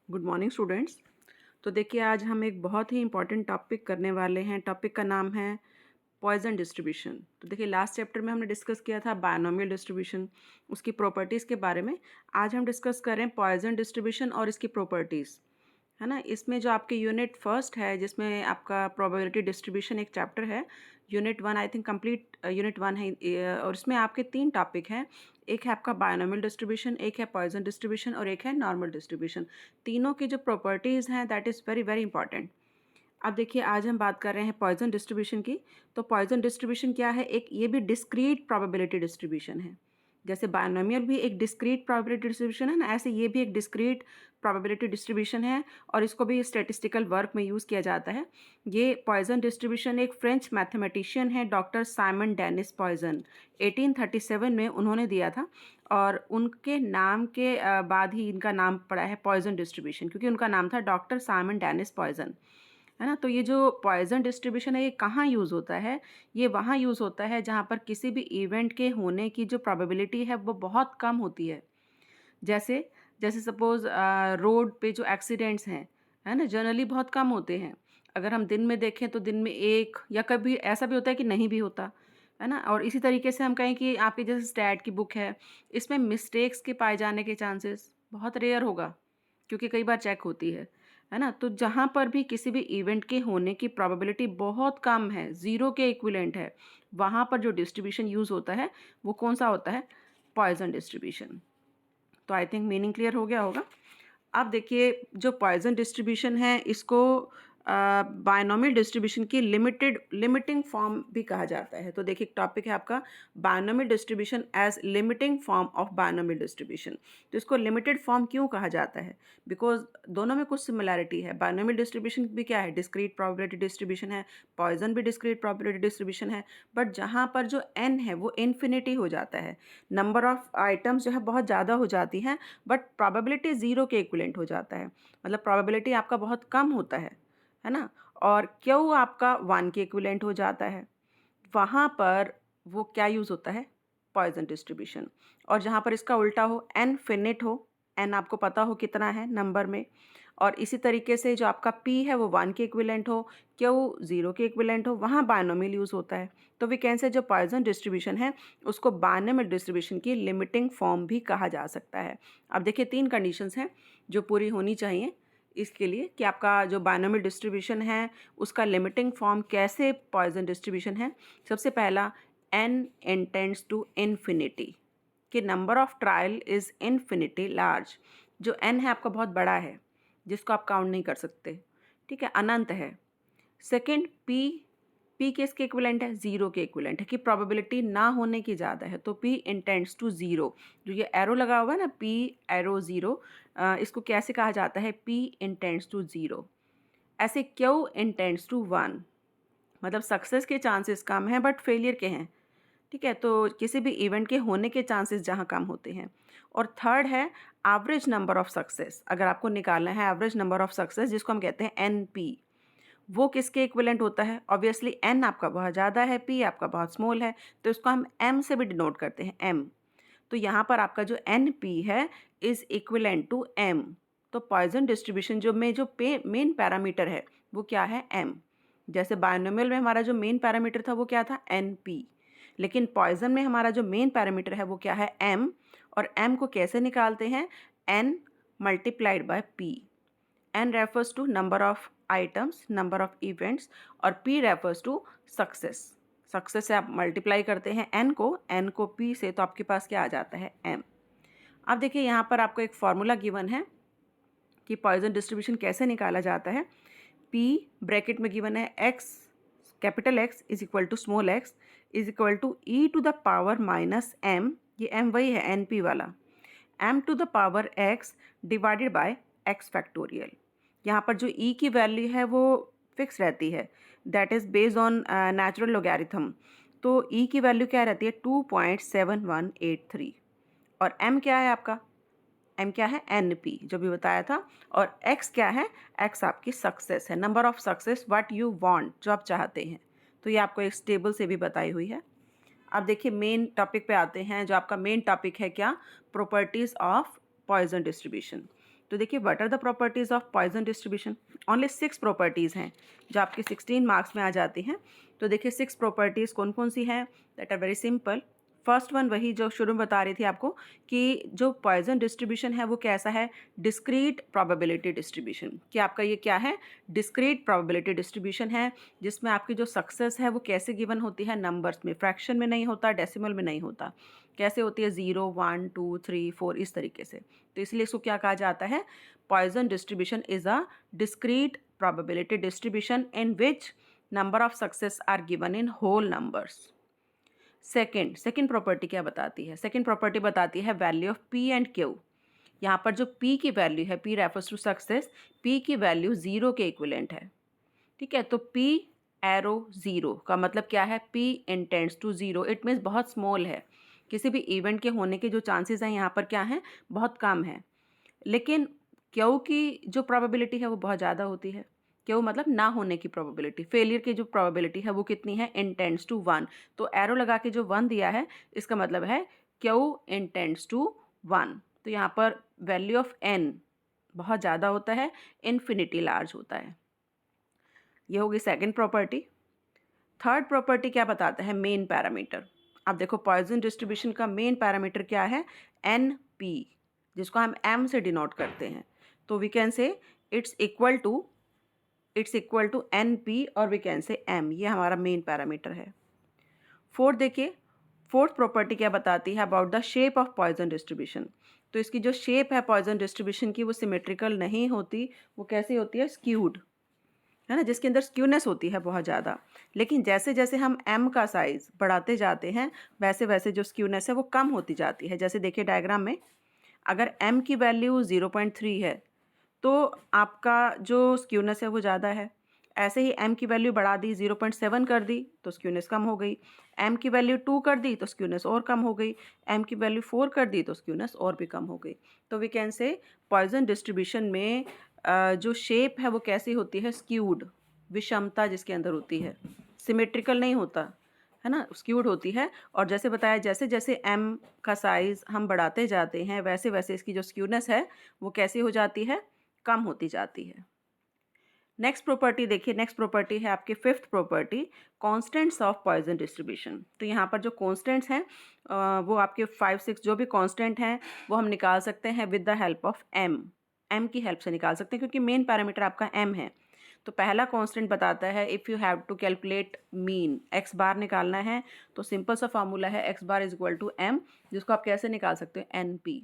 Good morning students. तो देखिए आज हम एक बहुत ही इम्पॉर्टेंट टॉपिक करने वाले हैं। टॉपिक का नाम है पॉइजन डिस्ट्रीब्यूशन। तो देखिए लास्ट चैप्टर में हमने डिस्कस किया था बायनोमियल डिस्ट्रीब्यूशन, उसकी प्रॉपर्टीज़ के बारे में। आज हम डिस्कस कर रहे हैं पॉइजन डिस्ट्रीब्यूशन और इसकी प्रॉपर्टीज़, है ना। इसमें जो आपके यूनिट फर्स्ट है जिसमें आपका प्रोबेबिलिटी डिस्ट्रीब्यूशन एक चैप्टर है। Unit one I think complete unit one है और इसमें आपके 3 टॉपिक हैं। एक है आपका बायनोमियल डिस्ट्रीब्यूशन, एक है पॉइजन डिस्ट्रीब्यूशन और एक है नॉर्मल डिस्ट्रीब्यूशन। तीनों की जो प्रॉपर्टीज़ हैं that is very very important. अब देखिए आज हम बात कर रहे हैं पॉइजन डिस्ट्रीब्यूशन की। तो पॉइजन डिस्ट्रीब्यूशन क्या है? एक ये भी डिस्क्रीट प्रोबेबिलिटी डिस्ट्रीब्यूशन है। जैसे बायनोमियल भी एक डिस्क्रीट प्रोबेबिलिटी डिस्ट्रीब्यूशन है ना, ऐसे ये भी एक डिस्क्रीट प्रोबेबिलिटी डिस्ट्रीब्यूशन है और इसको भी स्टैटिस्टिकल वर्क में यूज़ किया जाता है। ये पॉइजन डिस्ट्रीब्यूशन एक फ्रेंच मैथमेटिशियन है डॉक्टर साइमन डेनिस पॉइजन, 1837 में उन्होंने दिया था और उनके नाम के बाद ही इनका नाम पड़ा है पॉइजन डिस्ट्रीब्यूशन, क्योंकि उनका नाम था डॉक्टर साइमन डेनिस पॉइजन, है ना। तो ये जो पॉइजन डिस्ट्रीब्यूशन है ये कहाँ यूज़ होता है? ये वहाँ यूज़ होता है जहाँ पर किसी भी इवेंट के होने की जो प्रोबेबिलिटी है वो बहुत कम होती है। जैसे जैसे सपोज़ रोड पे जो एक्सीडेंट्स हैं, है ना, जनरली बहुत कम होते हैं। अगर हम दिन में देखें तो दिन में 1 या कभी ऐसा भी होता है कि नहीं भी होता, है ना। और इसी तरीके से हम कहें कि आपकी जैसे स्टैट की बुक है, इसमें मिस्टेक्स के पाए जाने के चांसेस बहुत रेयर होगा, क्योंकि कई बार चेक होती है ना। तो जहाँ पर भी किसी भी इवेंट के होने की प्रोबेबिलिटी बहुत कम है, ज़ीरो के इक्विवेलेंट है, वहाँ पर जो डिस्ट्रीब्यूशन यूज़ होता है वो कौन-सा होता है? Poison distribution. तो आई थिंक मीनिंग क्लियर हो गया होगा। अब देखिए जो पॉइज़न डिस्ट्रीब्यूशन है इसको बायनोमियल डिस्ट्रीब्यूशन की लिमिटिंग फॉर्म भी कहा जाता है। तो देखिए टॉपिक है आपका binomial distribution as limiting form of binomial distribution. तो इसको लिमिटेड फॉर्म क्यों कहा जाता है? बिकॉज दोनों में कुछ सिमिलैरिटी है। बायनोमियल डिस्ट्रीब्यूशन भी क्या है? डिस्क्रीट प्रोबेबिलिटी डिस्ट्रीब्यूशन है। पॉइज़न भी डिस्क्रीट प्रोबेबिलिटी डिस्ट्रीब्यूशन है। बट जहाँ पर जो एन है वो इन्फिनिटी हो जाता है, नंबर ऑफ आइटम्स जो है बहुत ज़्यादा हो जाती हैं, बट प्रोबेबिलिटी ज़ीरो के इक्विवेलेंट हो जाता है। मतलब प्रोबेबिलिटी आपका बहुत कम होता है ना। और क्यू आपका 1 के इक्विवेलेंट हो जाता है। वहाँ पर वो क्या यूज़ होता है? Poison distribution. और जहाँ पर इसका उल्टा हो, एन फिनिट हो, एन आपको पता हो कितना है नंबर में, और इसी तरीके से जो आपका पी है वो 1 के इक्विवेलेंट हो, क्यू 0 के इक्विवेलेंट हो, वहाँ बायनोमियल यूज़ होता है। तो वी कैन से जो पॉइज़न डिस्ट्रीब्यूशन है उसको बायनोमियल डिस्ट्रीब्यूशन की लिमिटिंग फॉर्म भी कहा जा सकता है। अब देखिए 3 कंडीशंस हैं जो पूरी होनी चाहिए इसके लिए कि आपका जो बायनोमियल डिस्ट्रीब्यूशन है उसका लिमिटिंग फॉर्म कैसे पॉइज़न डिस्ट्रीब्यूशन है। सबसे पहला, n इंटेंड्स टू इन्फिनिटी, कि number of trial is infinity large. जो n है आपका बहुत बड़ा है जिसको आप काउंट नहीं कर सकते, ठीक है, अनंत है। सेकंड, p किसके इक्विवेलेंट है? 0 के इक्विवेलेंट है, कि प्रोबेबिलिटी ना होने की ज़्यादा है। तो p इंटेंड्स टू 0, जो ये एरो लगा हुआ है ना, p एरो 0, इसको कैसे कहा जाता है? p intends to 0। ऐसे q इंटेंड्स टू 1, मतलब सक्सेस के चांसेस कम हैं बट फेलियर के हैं, ठीक है। तो किसी भी इवेंट के होने के चांसेस जहाँ कम होते हैं। और थर्ड है एवरेज नंबर ऑफ सक्सेस। अगर आपको निकालना है एवरेज नंबर ऑफ सक्सेस जिसको हम कहते हैं एनपी, वो किसके इक्विवेलेंट होता है? ऑब्वियसली एन आपका बहुत ज़्यादा है, पी आपका बहुत स्मॉल है, तो इसको हम एम से भी डिनोट करते हैं, एम। तो यहाँ पर आपका जो एन पी है इज़ इक्विवेलेंट टू एम। तो पॉइजन डिस्ट्रीब्यूशन जो में जो मेन पैरामीटर है वो क्या है? एम। जैसे बायनोमियल में हमारा जो मेन पैरामीटर था वो क्या था? N P. लेकिन पॉइजन में हमारा जो मेन पैरामीटर है वो क्या है? एम। और एम को कैसे निकालते हैं? N multiplied by p. N refers to number of items, number of events, और p refers to success. Success से आप मल्टीप्लाई करते हैं एन को पी से, तो आपके पास क्या आ जाता है? एम। अब देखिए यहाँ पर आपको एक फॉर्मूला गिवन है कि पॉइजन डिस्ट्रीब्यूशन कैसे निकाला जाता है। पी ब्रैकेट में गिवन है x, capital x is equal to small x is equal to e to the power minus m, ये एम वही है एन पी वाला, m to the power x divided by x factorial. यहाँ पर जो ई की वैल्यू है वो फिक्स रहती है, that is based on natural logarithm. तो ई की वैल्यू क्या रहती है? 2.7183। और एम क्या है आपका? एम क्या है? एन पी, जो भी बताया था। और एक्स क्या है? एक्स आपकी सक्सेस है, number of success what you want, जो आप चाहते हैं। तो ये आपको एक टेबल से भी बताई हुई है। अब देखिए मेन टॉपिक पे आते हैं। जो आपका मेन टॉपिक है क्या? Properties of Poisson distribution. तो देखिए what are the properties of Poisson distribution. Only 6 properties हैं जो आपके 16 मार्क्स में आ जाती हैं। तो देखिए 6 प्रॉपर्टीज़ कौन कौन सी हैं, that are very simple. First one वही जो शुरू में बता रही थी आपको कि जो पॉइजन डिस्ट्रीब्यूशन है वो कैसा है, डिस्क्रीट प्रोबेबिलिटी डिस्ट्रीब्यूशन। कि आपका ये क्या है, डिस्क्रीट प्रोबेबिलिटी डिस्ट्रीब्यूशन है, जिसमें आपकी जो सक्सेस है वो कैसे गिवन होती है, नंबर्स में, फ्रैक्शन में नहीं होता, डेसिमल में नहीं होता। कैसे होती है, 0 1 2 3 4 इस तरीके से। तो इसलिए इसको क्या कहा जाता है, Poisson distribution is a discrete probability distribution in which number of success are given in whole numbers. Second property क्या बताती है, सेकेंड प्रॉपर्टी बताती है value of p and q. यहाँ पर जो पी की वैल्यू है, p refers to success, p की वैल्यू 0 के इक्विवेलेंट है। ठीक है, तो पी एरो 0 का मतलब क्या है, p intends to 0, it means बहुत स्मॉल है। किसी भी इवेंट के होने के जो चांसेस हैं यहाँ पर क्या हैं, बहुत कम है। लेकिन क्यू की जो प्रोबेबिलिटी है वो बहुत ज़्यादा होती है। क्यू मतलब ना होने की प्रोबेबिलिटी, फेलियर की जो प्रोबेबिलिटी है वो कितनी है, इंटेंड्स टू 1। तो एरो लगा के जो 1 दिया है इसका मतलब है क्यू इंटेंड्स टू 1। तो यहाँ पर वैल्यू ऑफ n बहुत ज़्यादा होता है, इन्फिनिटी लार्ज होता है। ये होगी सेकंड प्रॉपर्टी। थर्ड प्रॉपर्टी क्या बताता है, मेन पैरामीटर। अब देखो पॉइजन डिस्ट्रीब्यूशन का मेन पैरामीटर क्या है, NP, जिसको हम M से डिनोट करते हैं। तो we can say it's equal to NP और वी कैन से M, ये हमारा मेन पैरामीटर है। फोर्थ देखिए, फोर्थ प्रॉपर्टी क्या बताती है, about the shape of Poisson distribution. तो इसकी जो शेप है पॉइजन डिस्ट्रीब्यूशन की वो सिमेट्रिकल नहीं होती, वो कैसी होती है, स्क्यूड, है ना, जिसके अंदर स्क्यूनेस होती है बहुत ज़्यादा। लेकिन जैसे जैसे हम m का साइज़ बढ़ाते जाते हैं वैसे वैसे जो स्क्यूनेस है वो कम होती जाती है। जैसे देखिए डायग्राम में, अगर m की वैल्यू 0.3 है तो आपका जो स्क्यूनेस है वो ज़्यादा है। ऐसे ही m की वैल्यू बढ़ा दी, 0.7 कर दी तो स्क्यूनेस कम हो गई, m की वैल्यू 2 कर दी तो स्क्यूनेस और कम हो गई, m की वैल्यू 4 कर दी तो स्क्यूनेस और भी कम हो गई। तो we can say Poisson distribution में जो शेप है वो कैसी होती है, स्क्यूड, विषमता जिसके अंदर होती है, सिमेट्रिकल नहीं होता, है ना, स्क्यूड होती है। और जैसे बताया, जैसे जैसे m का साइज़ हम बढ़ाते जाते हैं वैसे वैसे इसकी जो स्क्यूनेस है वो कैसी हो जाती है, कम होती जाती है। नेक्स्ट प्रॉपर्टी देखिए, नेक्स्ट प्रॉपर्टी है आपकी fifth property, constants of Poisson distribution. तो यहाँ पर जो कॉन्स्टेंट्स हैं वो आपके 5-6 जो भी कॉन्स्टेंट हैं वो हम निकाल सकते हैं with the help of m की हेल्प से निकाल सकते हैं, क्योंकि मेन पैरामीटर आपका m है। तो पहला कांस्टेंट बताता है if you have to calculate mean, x bar निकालना है तो सिंपल सा फार्मूला है x bar is equal to m, जिसको आप कैसे निकाल सकते हो, NP।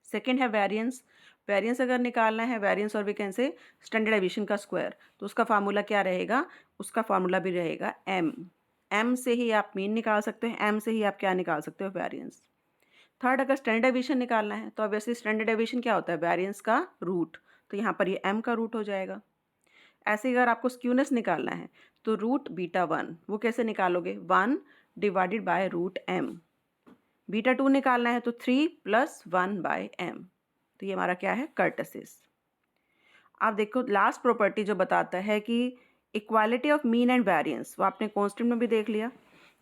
सेकेंड है वेरिएंस, वेरिएंस अगर निकालना है, वेरिएंस और we can say standard deviation का स्क्वायर, तो उसका फार्मूला क्या रहेगा, उसका फार्मूला भी रहेगा m से ही आप मीन निकाल सकते हो, m से ही आप क्या निकाल सकते हो, वेरिएंस। थर्ड, अगर स्टैंडर्ड डेविएशन निकालना है तो ऑब्वियसली स्टैंडर्ड डेविएशन क्या होता है, वेरिएंस का रूट, तो यहाँ पर ये m का रूट हो जाएगा। ऐसे ही अगर आपको स्क्यूनेस निकालना है तो रूट बीटा 1, वो कैसे निकालोगे, 1 divided by root m। Beta 2 निकालना है तो 3 + 1 बाय m। तो ये हमारा क्या है, कर्टसिस। आप देखो लास्ट प्रॉपर्टी जो बताता है कि equality of mean and variance, वो आपने कांस्टेंट में भी देख लिया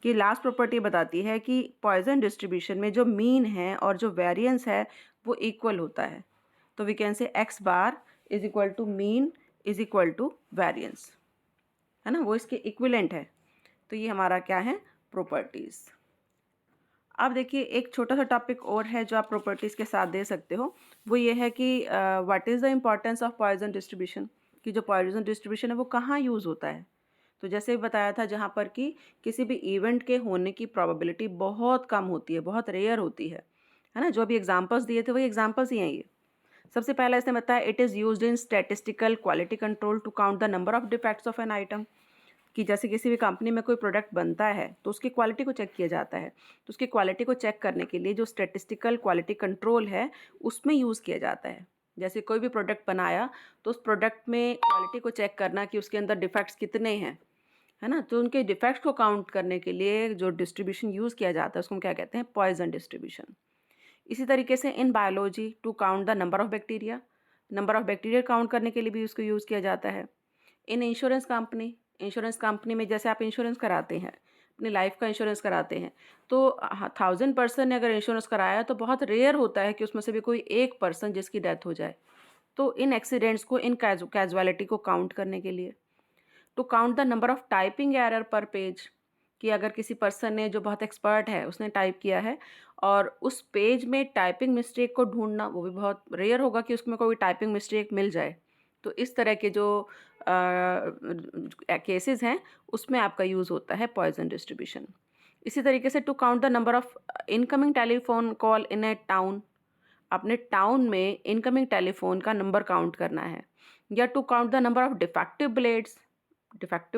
कि लास्ट प्रॉपर्टी बताती है कि पॉइजन डिस्ट्रीब्यूशन में जो मीन है और जो वेरिएंस है वो इक्वल होता है। तो we can say x bar is equal to mean is equal to variance, है ना, वो इसके इक्विवेलेंट है। तो ये हमारा क्या है, प्रॉपर्टीज़। अब देखिए एक छोटा सा टॉपिक और है जो आप प्रॉपर्टीज़ के साथ दे सकते हो, वो ये है कि what is the importance of Poisson distribution, कि जो पॉइजन डिस्ट्रीब्यूशन है वो कहाँ यूज़ होता है। तो जैसे बताया था जहाँ पर कि किसी भी इवेंट के होने की प्रोबेबिलिटी बहुत कम होती है, बहुत रेयर होती है ना, जो भी एग्जांपल्स दिए थे वही एग्जांपल्स ही हैं ये। सबसे पहला इसने बताया it is used in statistical quality control to count the number of defects of an item, कि जैसे किसी भी कंपनी में कोई प्रोडक्ट बनता है तो उसकी क्वालिटी को चेक किया जाता है, तो उसकी क्वालिटी को चेक करने के लिए जो स्टैटिस्टिकल क्वालिटी कंट्रोल है उसमें यूज़ किया जाता है। जैसे कोई भी प्रोडक्ट बनाया तो उस प्रोडक्ट में क्वालिटी को चेक करना कि उसके अंदर डिफेक्ट्स कितने हैं, है ना, तो उनके डिफेक्ट्स को काउंट करने के लिए जो डिस्ट्रीब्यूशन यूज़ किया जाता है उसको हम क्या कहते हैं, पॉइजन डिस्ट्रीब्यूशन। इसी तरीके से in biology to count the number of bacteria, number of bacteria count करने के लिए भी उसको यूज़ किया जाता है। इन इंश्योरेंस कंपनी में जैसे आप इंश्योरेंस कराते हैं, अपनी लाइफ का इंश्योरेंस कराते हैं, तो 1000 पर्सन ने अगर इंश्योरेंस कराया तो बहुत रेयर होता है कि उसमें से भी कोई एक पर्सन जिसकी डेथ हो जाए। तो इन एक्सीडेंट्स को, इन कैजुअलिटी को काउंट करने के लिए, to count the number of typing error per page, कि अगर किसी पर्सन ने जो बहुत एक्सपर्ट है उसने टाइप किया है और उस पेज में टाइपिंग मिस्टेक को ढूंढना, वो भी बहुत रेयर होगा कि उसमें कोई टाइपिंग मिस्टेक मिल जाए। तो इस तरह के जो केसेस हैं उसमें आपका यूज़ होता है पॉइजन डिस्ट्रीब्यूशन। इसी तरीके से to count the number of incoming telephone call in a town, अपने टाउन में इनकमिंग टेलीफोन का नंबर काउंट करना है। या to count the number of defective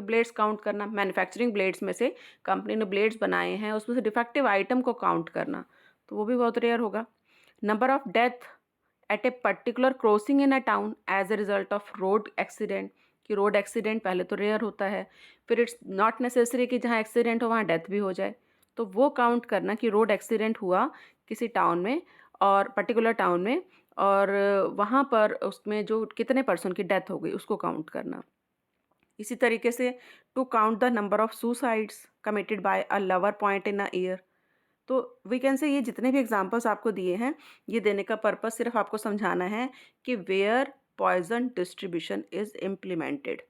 blades count करना, मैन्युफैक्चरिंग ब्लेड्स में से कंपनी ने ब्लेड्स बनाए हैं उसमें से डिफेक्टिव आइटम को काउंट करना, तो वो भी बहुत रेयर होगा। Number of death at a particular crossing in a town as a result of road accident, कि रोड एक्सीडेंट पहले तो रेयर होता है, फिर इट्स नॉट नेसेसरी कि जहाँ एक्सीडेंट हो वहाँ डेथ भी हो जाए, तो वो काउंट करना कि रोड एक्सीडेंट हुआ किसी टाउन में और पर्टिकुलर टाउन में, और वहाँ पर उसमें जो कितने पर्सन की डेथ हो गई उसको काउंट करना। इसी तरीके से to count the number of suicides committed by a lover point in a year. तो वी कैन से ये जितने भी एग्जांपल्स आपको दिए हैं, ये देने का पर्पस सिर्फ आपको समझाना है कि where Poisson distribution is implemented.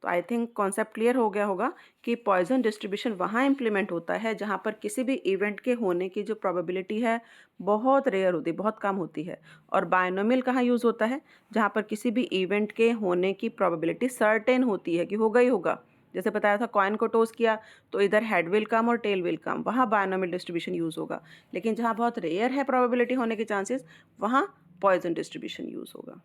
तो आई थिंक कॉन्सेप्ट क्लियर हो गया होगा कि पॉइजन डिस्ट्रीब्यूशन वहाँ इम्प्लीमेंट होता है जहाँ पर किसी भी इवेंट के होने की जो प्रोबेबिलिटी है बहुत रेयर होती है, बहुत कम होती है। और बायनोमियल कहाँ यूज़ होता है, जहाँ पर किसी भी इवेंट के होने की प्रोबेबिलिटी सर्टेन होती है कि होगा ही होगा। जैसे बताया था कॉइन को टॉस किया तो इधर हेड विल कम और टेल विल कम, वहाँ बायनोमियल डिस्ट्रीब्यूशन यूज़ होगा। लेकिन जहाँ बहुत रेयर है प्रोबेबिलिटी होने के चांसेस, वहाँ पॉइजन डिस्ट्रीब्यूशन यूज़ होगा।